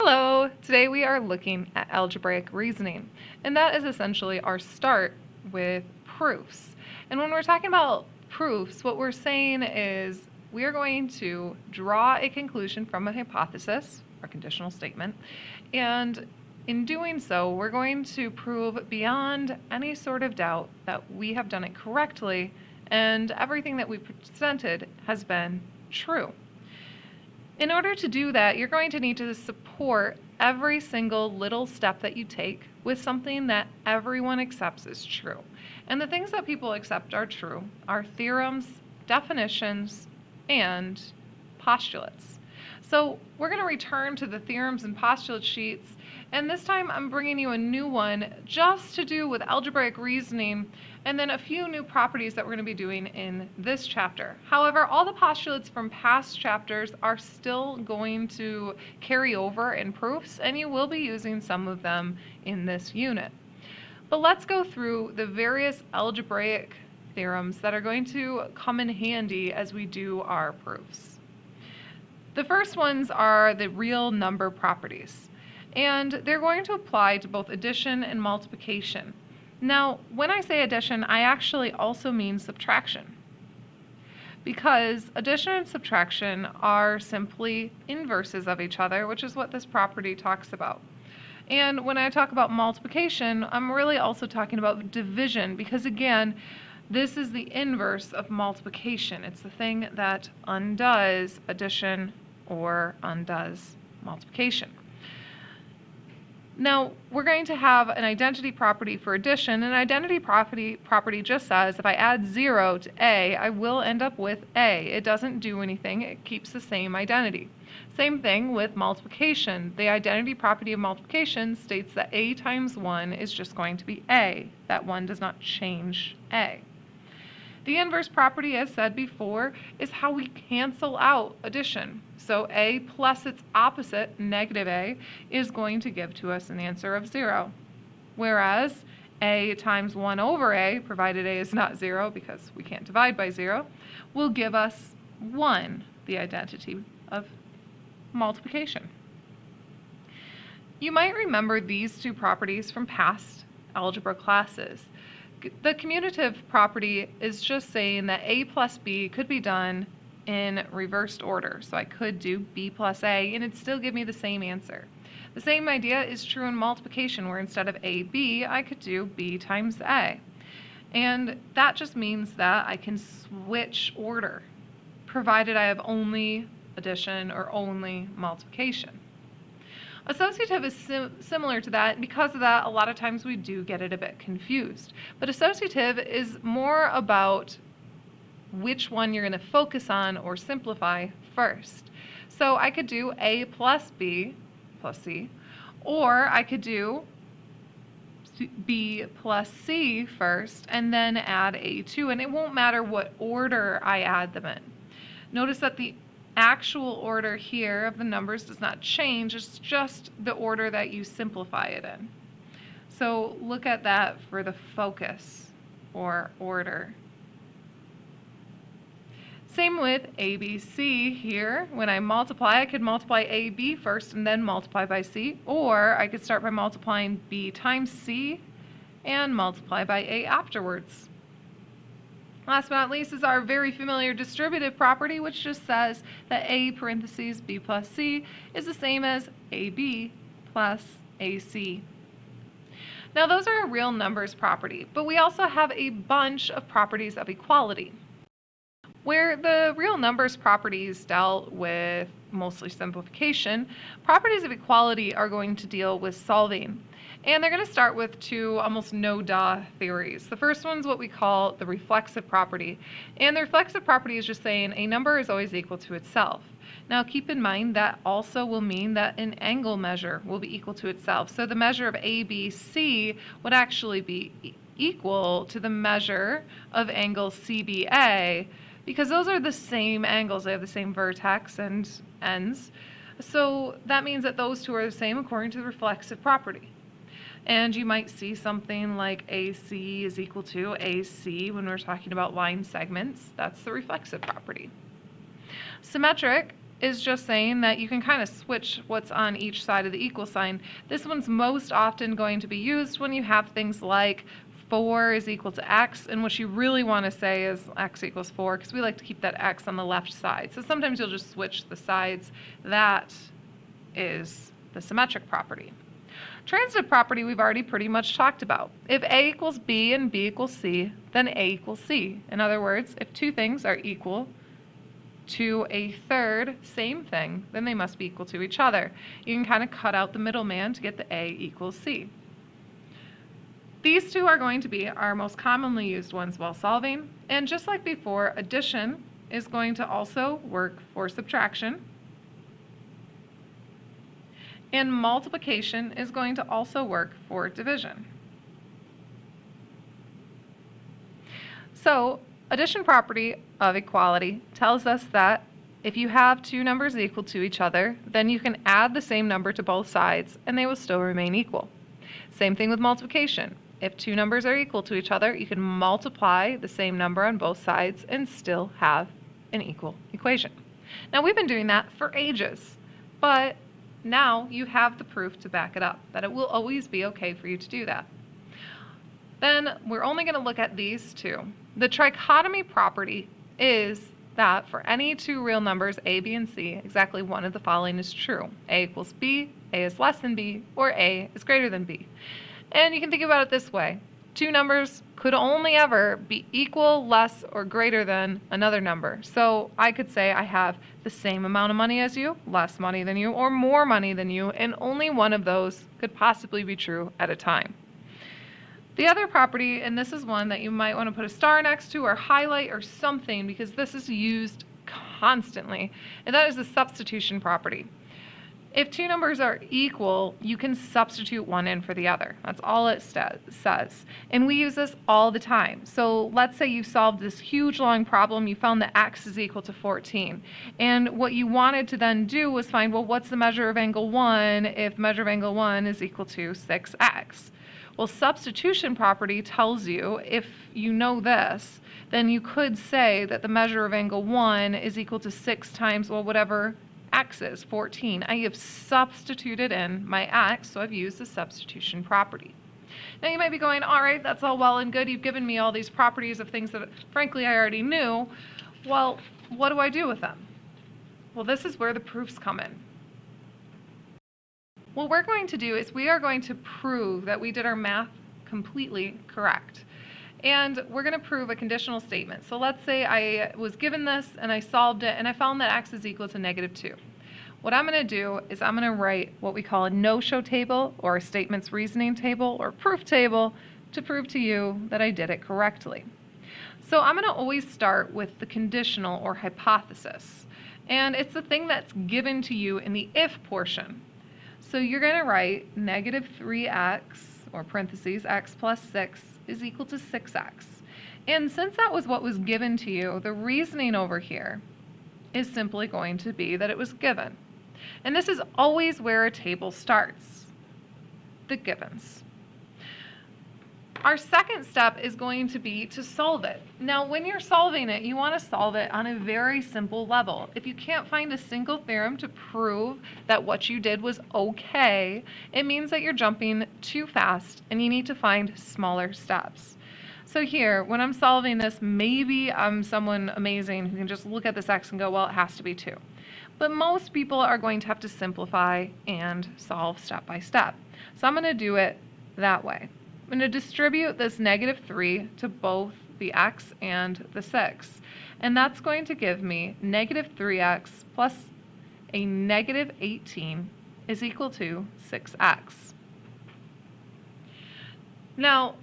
Hello! Today we are looking at algebraic reasoning, and that is essentially our start with proofs. And when we're talking about proofs, what we're saying is we are going to draw a conclusion from a hypothesis, or conditional statement, and in doing so, we're going to prove beyond any sort of doubt that we have done it correctly and everything that we presented has been true. In order to do that, you're going to need to support every single little step that you take with something that everyone accepts is true. And the things that people accept are true are theorems, definitions, and postulates. So we're going to return to the theorems and postulate sheets, and this time I'm bringing you a new one just to do with algebraic reasoning and then a few new properties that we're going to be doing in this chapter. However, all the postulates from past chapters are still going to carry over in proofs, and you will be using some of them in this unit. But let's go through the various algebraic theorems that are going to come in handy as we do our proofs. The first ones are the real number properties, and they're going to apply to both addition and multiplication. Now, when I say addition, I actually also mean subtraction, because addition and subtraction are simply inverses of each other, which is what this property talks about. And when I talk about multiplication, I'm really also talking about division, because again, this is the inverse of multiplication. It's the thing that undoes addition or undoes multiplication. Now, we're going to have an identity property for addition. An identity property just says if I add 0 to A, I will end up with A. It doesn't do anything. It keeps the same identity. Same thing with multiplication. The identity property of multiplication states that A times 1 is just going to be A. That 1 does not change A. The inverse property, as said before, is how we cancel out addition. So A plus its opposite, negative A, is going to give to us an answer of 0. Whereas A times 1 over A, provided A is not 0 because we can't divide by 0, will give us 1, the identity of multiplication. You might remember these two properties from past algebra classes. The commutative property is just saying that A plus B could be done in reversed order. So I could do B plus A and it'd still give me the same answer. The same idea is true in multiplication, where instead of AB, I could do B times A. And that just means that I can switch order, provided I have only addition or only multiplication. Associative is similar to that, and because of that, a lot of times we do get it a bit confused. But associative is more about which one you're going to focus on or simplify first. So I could do A plus B plus C, or I could do B plus C first and then add A2, and it won't matter what order I add them in. Notice that the actual order here of the numbers does not change, it's just the order that you simplify it in. So look at that for the focus or order. Same with ABC here. When I multiply, I could multiply AB first and then multiply by C, or I could start by multiplying B times C and multiply by A afterwards. Last but not least is our very familiar distributive property, which just says that A parentheses B plus C is the same as AB plus AC. Now those are a real numbers property, but we also have a bunch of properties of equality. Where the real numbers properties dealt with mostly simplification, properties of equality are going to deal with solving. And they're going to start with two almost no-duh theories. The first one is what we call the reflexive property. And the reflexive property is just saying a number is always equal to itself. Now keep in mind that also will mean that an angle measure will be equal to itself. So the measure of ABC would actually be equal to the measure of angle CBA, because those are the same angles. They have the same vertex and ends. So that means that those two are the same according to the reflexive property. And you might see something like AC is equal to AC when we're talking about line segments. That's the reflexive property. Symmetric is just saying that you can kind of switch what's on each side of the equal sign. This one's most often going to be used when you have things like 4 is equal to x, and what you really want to say is x equals 4, because we like to keep that x on the left side. So sometimes you'll just switch the sides. That is the symmetric property. Transitive property we've already pretty much talked about. If A equals B and B equals C, then A equals C. In other words, if two things are equal to a third same thing, then they must be equal to each other. You can kind of cut out the middleman to get the A equals C. These two are going to be our most commonly used ones while solving, and just like before, addition is going to also work for subtraction, and multiplication is going to also work for division. So, addition property of equality tells us that if you have two numbers equal to each other, then you can add the same number to both sides and they will still remain equal. Same thing with multiplication. If two numbers are equal to each other, you can multiply the same number on both sides and still have an equal equation. Now, we've been doing that for ages, but now you have the proof to back it up, that it will always be okay for you to do that. Then we're only going to look at these two. The trichotomy property is that for any two real numbers, a, b, and c, exactly one of the following is true. A equals b, a is less than b, or a is greater than b. And you can think about it this way. Two numbers could only ever be equal, less, or greater than another number. So I could say I have the same amount of money as you, less money than you, or more money than you, and only one of those could possibly be true at a time. The other property, and this is one that you might want to put a star next to or highlight or something, because this is used constantly, and that is the substitution property. If two numbers are equal, you can substitute one in for the other. That's all it says. And we use this all the time. So let's say you solved this huge long problem. You found that x is equal to 14. And what you wanted to then do was find, well, what's the measure of angle 1 if measure of angle 1 is equal to 6x? Well, substitution property tells you, if you know this, then you could say that the measure of angle 1 is equal to 6 times, well, whatever x is, 14. I have substituted in my x, so I've used the substitution property. Now you might be going, all right, that's all well and good. You've given me all these properties of things that, frankly, I already knew. Well, what do I do with them? Well, this is where the proofs come in. What we're going to do is we are going to prove that we did our math completely correct. And we're going to prove a conditional statement. So let's say I was given this and I solved it and I found that x is equal to -2. What I'm going to do is I'm going to write what we call a no-show table or a statement's reasoning table or proof table to prove to you that I did it correctly. So I'm going to always start with the conditional or hypothesis. And it's the thing that's given to you in the if portion. So you're going to write -3x, or parentheses, x plus 6 is equal to 6x. And since that was what was given to you, the reasoning over here is simply going to be that it was given. And this is always where a table starts, the givens. Our second step is going to be to solve it. Now, when you're solving it, you want to solve it on a very simple level. If you can't find a single theorem to prove that what you did was okay, it means that you're jumping too fast and you need to find smaller steps. So here, when I'm solving this, maybe I'm someone amazing who can just look at this x and go, well, it has to be 2. But most people are going to have to simplify and solve step by step. So I'm going to do it that way. I'm going to distribute this -3 to both the x and the 6. And that's going to give me -3x plus a -18 is equal to 6x. Now,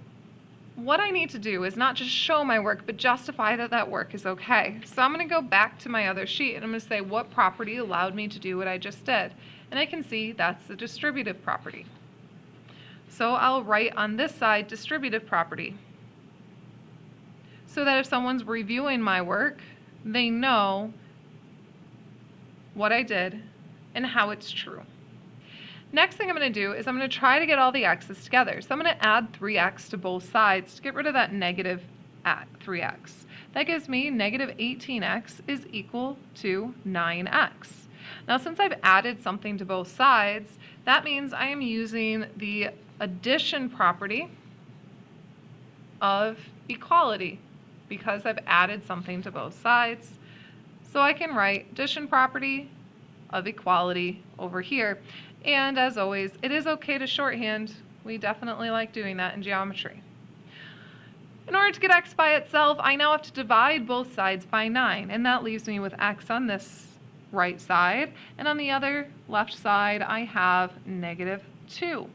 what I need to do is not just show my work, but justify that that work is okay. So I'm going to go back to my other sheet and I'm going to say what property allowed me to do what I just did. And I can see that's the distributive property. So I'll write on this side distributive property so that if someone's reviewing my work, they know what I did and how it's true. Next thing I'm going to do is I'm going to try to get all the x's together. So I'm going to add 3x to both sides to get rid of that -3x. That gives me -18x is equal to 9x. Now, since I've added something to both sides, that means I am using the addition property of equality because I've added something to both sides. So I can write addition property of equality over here. And as always, it is okay to shorthand. We definitely like doing that in geometry. In order to get x by itself, I now have to divide both sides by 9, and that leaves me with x on this right side, and on the other left side I have -2.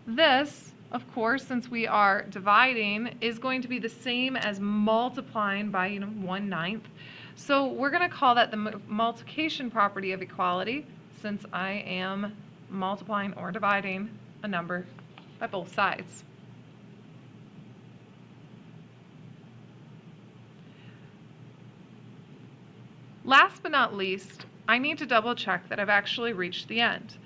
This, of course, since we are dividing, is going to be the same as multiplying by 1/9. So we're going to call that the multiplication property of equality, since I am multiplying or dividing a number by both sides. Last but not least, I need to double check that I've actually reached the end.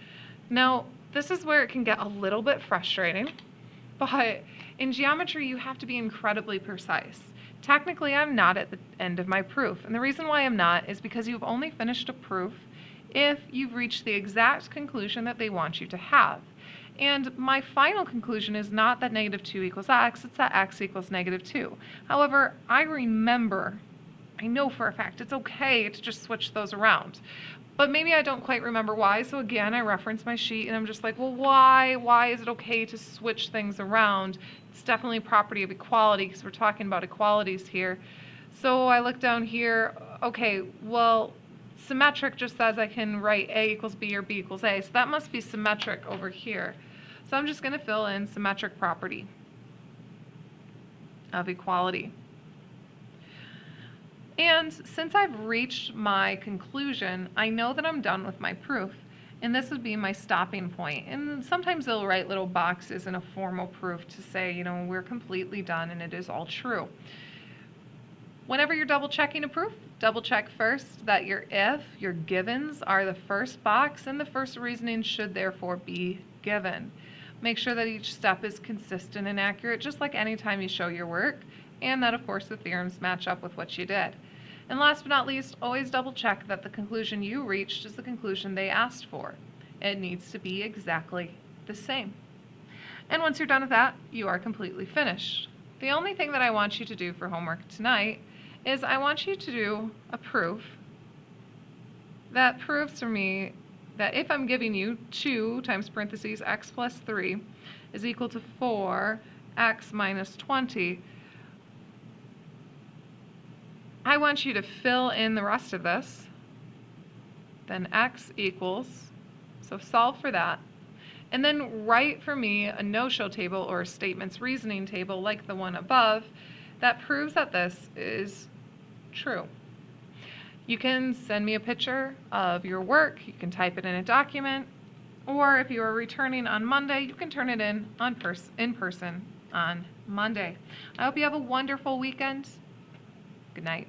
Now, this is where it can get a little bit frustrating, but in geometry you have to be incredibly precise. Technically, I'm not at the end of my proof, and the reason why I'm not is because you've only finished a proof if you've reached the exact conclusion that they want you to have. And my final conclusion is not that -2 equals x, it's that x equals -2. However, I know for a fact it's okay to just switch those around. But maybe I don't quite remember why, so again, I reference my sheet and I'm just like, well, why? Why is it okay to switch things around? It's definitely a property of equality because we're talking about equalities here. So I look down here, okay, well, symmetric just says I can write A equals B or B equals A, so that must be symmetric over here. So I'm just going to fill in symmetric property of equality. And since I've reached my conclusion, I know that I'm done with my proof, and this would be my stopping point. And sometimes they'll write little boxes in a formal proof to say, we're completely done and it is all true. Whenever you're double checking a proof, double check first that your if, your givens are the first box, and the first reasoning should therefore be given. Make sure that each step is consistent and accurate, just like any time you show your work, and that of course the theorems match up with what you did. And last but not least, always double check that the conclusion you reached is the conclusion they asked for. It needs to be exactly the same. And once you're done with that, you are completely finished. The only thing that I want you to do for homework tonight is I want you to do a proof that proves for me that if I'm giving you 2 times parentheses x plus 3 is equal to 4x minus 20, I want you to fill in the rest of this, then x equals, so solve for that, and then write for me a no-show table or a statements reasoning table like the one above that proves that this is true. You can send me a picture of your work, you can type it in a document, or if you are returning on Monday, you can turn it in person on Monday. I hope you have a wonderful weekend. Good night.